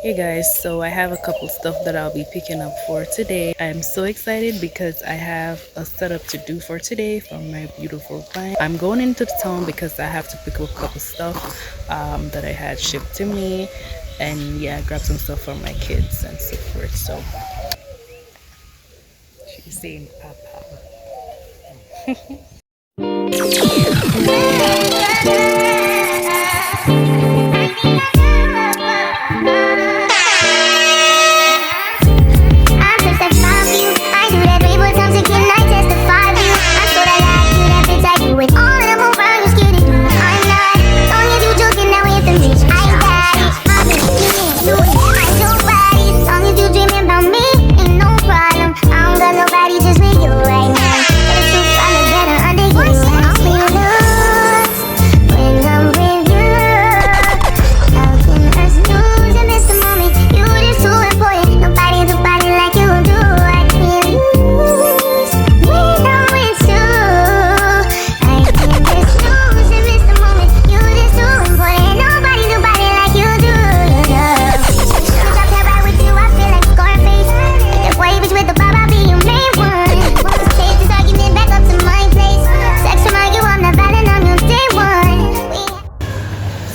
Hey guys, so I have a couple stuff that I'll be picking up for today. I'm so excited because I have a setup to do for today from my beautiful client. I'm going into the town because I have to pick up a couple stuff that I had shipped to me, and yeah, grab some stuff for my kids and so forth. So she's saying papa.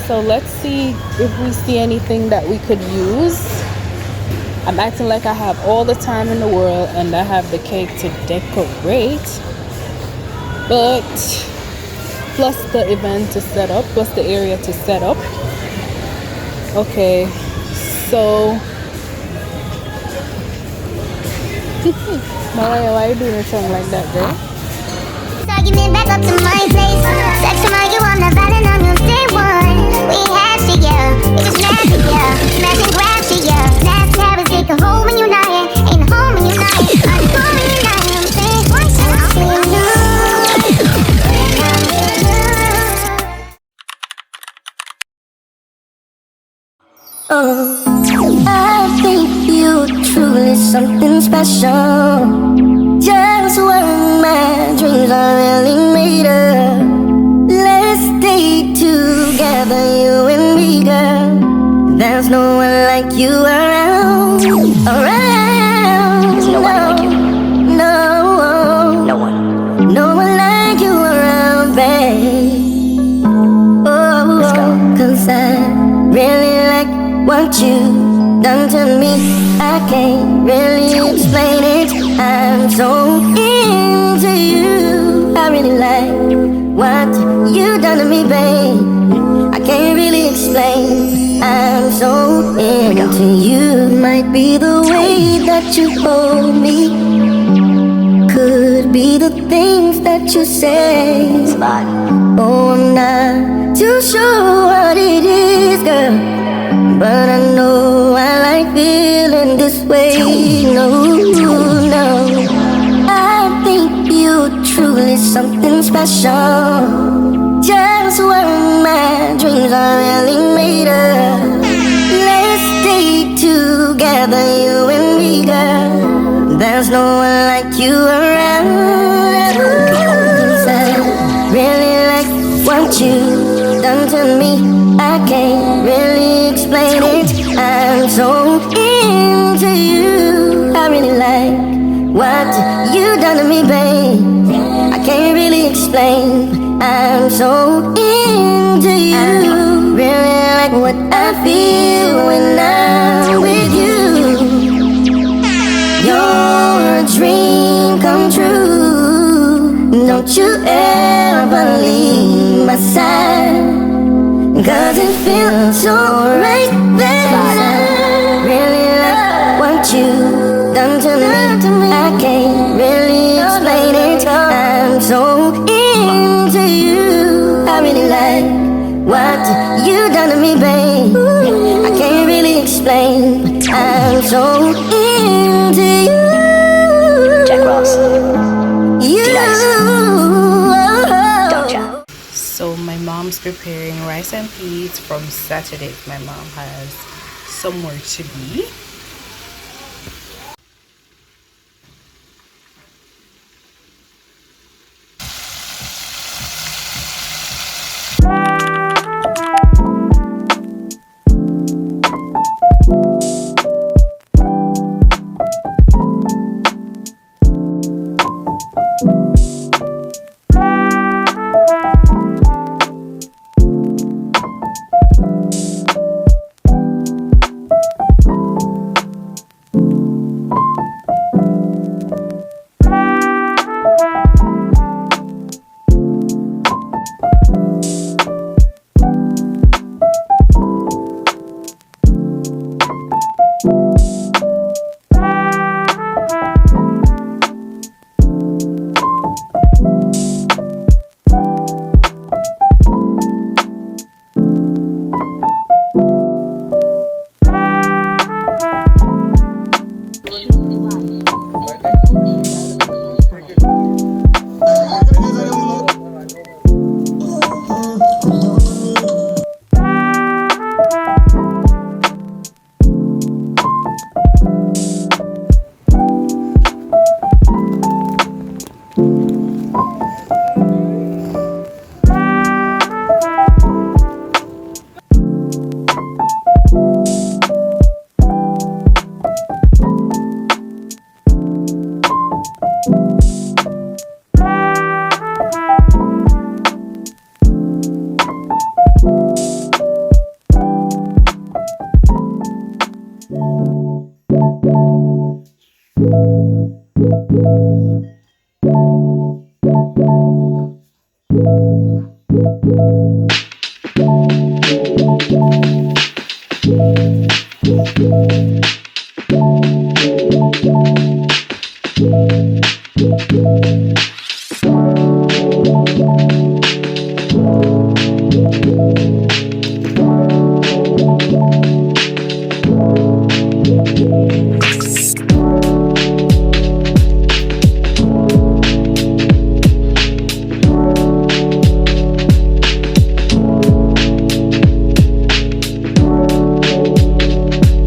So let's see if we see anything that we could use. I'm acting like I have all the time in the world and I have the cake to decorate, but plus the event to set up, plus the area to set up. Okay, so Mariah, why are you doing something like that, girl? Argument back up to my place. Sex from you, I'm not bad on your day one. We ain't had shit, yeah. It was magic, yeah. Smash and grab shit, yeah. Nasty habits take a hold when you're not here. Ain't a home when you're not here. I'm home when you're not here. I'm saying, why should I feel you? Oh, I think you truly something special. Just what my dreams are really made of. Let's stay together, you and me, girl. There's no one like you around. There's no one like you. No one. No one like you around, babe. Oh, let's go. 'Cause I really like what you done to me. I can't really explain it. I'm so into you. I really like what you done to me, babe. I can't really explain. I'm so into you. Might be the way that you hold me, could be the things that you say. Oh, I'm not too sure what it is, girl, but I know I like feeling this way. No, I think you truly something special. Just what my dreams are really made of. Let's stay together, you and me, girl. There's no one like you around. 'Cause I really like what you done to me. I can't really explain it. I'm so into you. I really like what you done to me, babe. I can't really explain. I'm so into you. I really like what I feel when I'm with you. You're a dream come true. Don't you ever leave my side, 'cause it feels so right there. I really like what you done to me. I can't really explain it. I'm so into you. I really like what you done to me, babe. I can't really explain. I'm so into you. Jack Ross. You. So my mom's preparing rice and peas from Saturday. My mom has somewhere to be.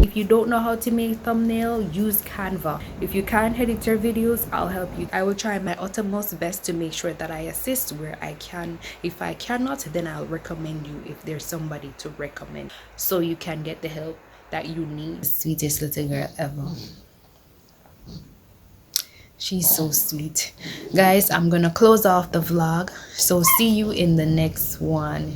If you don't know how to make thumbnail, use Canva. If you can't edit your videos, I'll help you. I will try my uttermost best to make sure that I assist where I can. If I cannot, then I'll recommend you if there's somebody to recommend, so you can get the help that you need. Sweetest little girl ever. She's so sweet. Guys, I'm gonna close off the vlog, so see you in the next one.